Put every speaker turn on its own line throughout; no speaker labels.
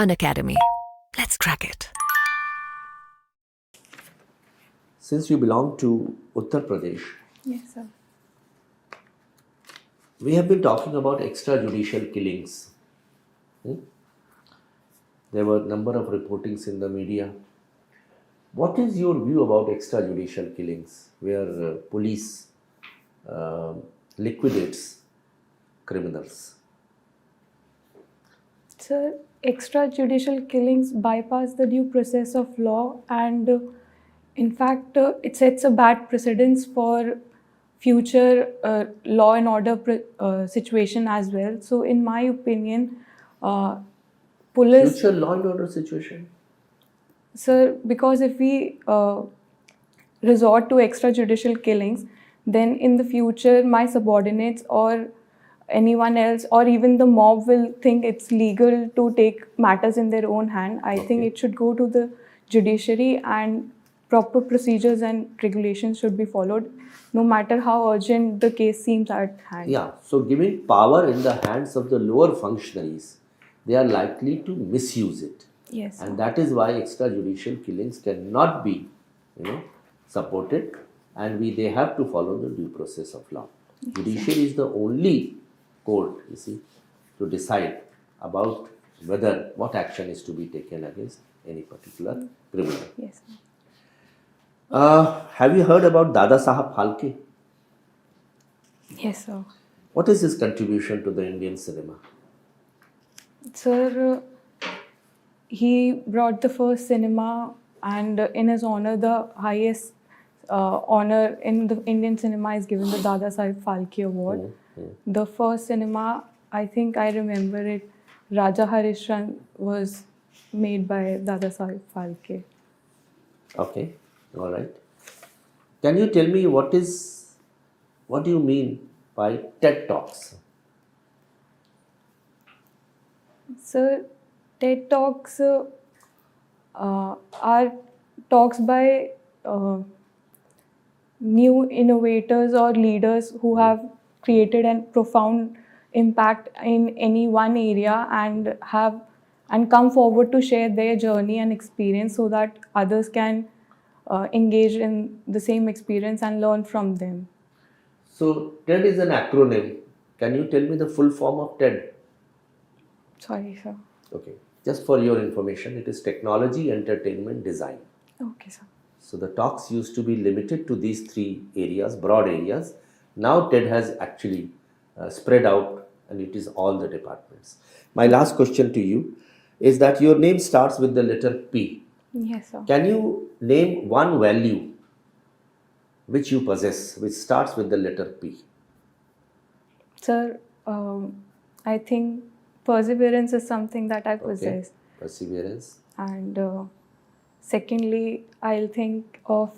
Unacademy. Let's crack it.
Since you belong to Uttar Pradesh,
Yes, sir.
we have been talking about extrajudicial killings. There were a number of reportings in the media. What is your view about extrajudicial killings, where police liquidates criminals?
Sir, extrajudicial killings bypass the due process of law, and in fact, it sets a bad precedence for future law and order situation as well. So, in my opinion, police.
Future law and order situation?
Sir, because if we resort to extrajudicial killings, then in the future, my subordinates or anyone else or even the mob will think it's legal to take matters in their own hand. I think
Okay.
it should go to the judiciary, and proper procedures and regulations should be followed, no matter how urgent the case seems at hand.
Yeah, so giving power in the hands of the lower functionaries, they are likely to misuse it.
Yes.
And that is why extrajudicial killings cannot be, supported, and they have to follow the due process of law. Judiciary is the only court, to decide about what action is to be taken against any particular criminal.
Yes.
Have you heard about Dada Sahab Phalke?
Yes, sir.
What is his contribution to the Indian cinema?
Sir, he brought the first cinema, and in his honor, the highest honor in the Indian cinema is given the Dada Saheb Phalke Award. The first cinema, I think I remember it, Raja Harishchandra was made by Dada Saheb Phalke.
Okay, all right. Can you tell me what do you mean by TED Talks?
Sir, TED Talks are talks by new innovators or leaders who have created a profound impact in any one area and come forward to share their journey and experience so that others can engage in the same experience and learn from them.
So TED is an acronym. Can you tell me the full form of TED?
Sorry, sir.
Okay, just for your information, it is Technology, Entertainment, Design.
Okay, sir.
So the talks used to be limited to these three areas, broad areas. Now TED has actually spread out, and it is all the departments. My last question to you is that your name starts with the letter P.
Yes, sir.
Can you name one value which you possess, which starts with the letter P?
Sir, I think perseverance is something that I possess.
Okay. Perseverance.
And secondly, I'll think of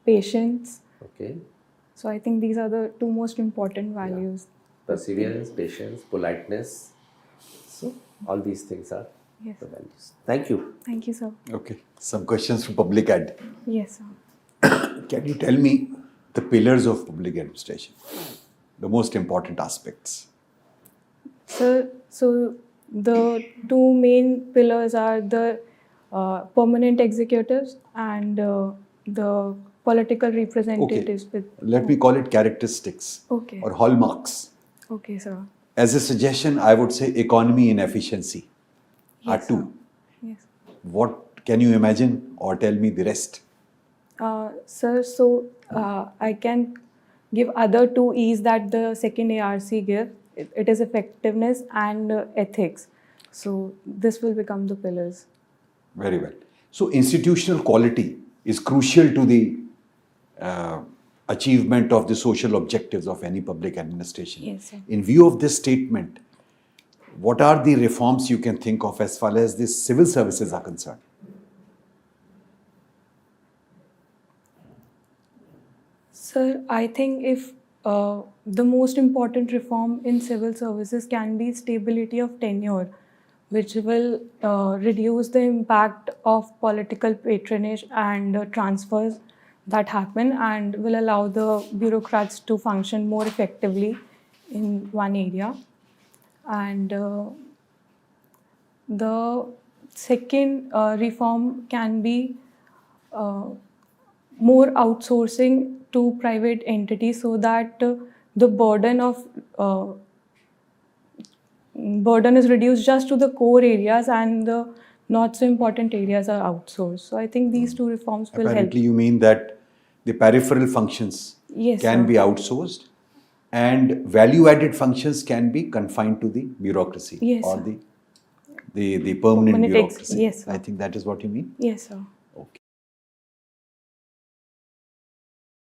patience.
Okay.
So I think these are the two most important values.
Perseverance, patience, politeness. So all these things are
Yes.
the values. Thank you.
Thank you, sir.
Okay, some questions from public ad.
Yes, sir.
Can you tell me the pillars of public administration? The most important aspects.
Sir, so the two main pillars are the permanent executives and the political representatives.
Let me call it characteristics
Okay.
or hallmarks.
Okay, sir.
As a suggestion, I would say economy and efficiency are
Yes,
two.
sir. Yes.
What can you imagine or tell me the rest?
Sir, so I can give other two E's that the second ARC give. It is effectiveness and ethics. So this will become the pillars.
Very well. So institutional quality is crucial to the achievement of the social objectives of any public administration.
Yes, sir.
In view of this statement, what are the reforms you can think of as far as the civil services are concerned?
Sir, I think if the most important reform in civil services can be stability of tenure, which will reduce the impact of political patronage and transfers that happen and will allow the bureaucrats to function more effectively in one area. And the second reform can be more outsourcing to private entities so that the burden is reduced just to the core areas and the not so important areas are outsourced. So I think these two reforms will
Apparently,
help.
you mean that the peripheral functions
Yes,
can
sir.
be outsourced and value-added functions can be confined to the bureaucracy
Yes,
or
sir.
the permanent
Permanent
bureaucracy.
yes, sir.
I think that is what you mean.
Yes, sir.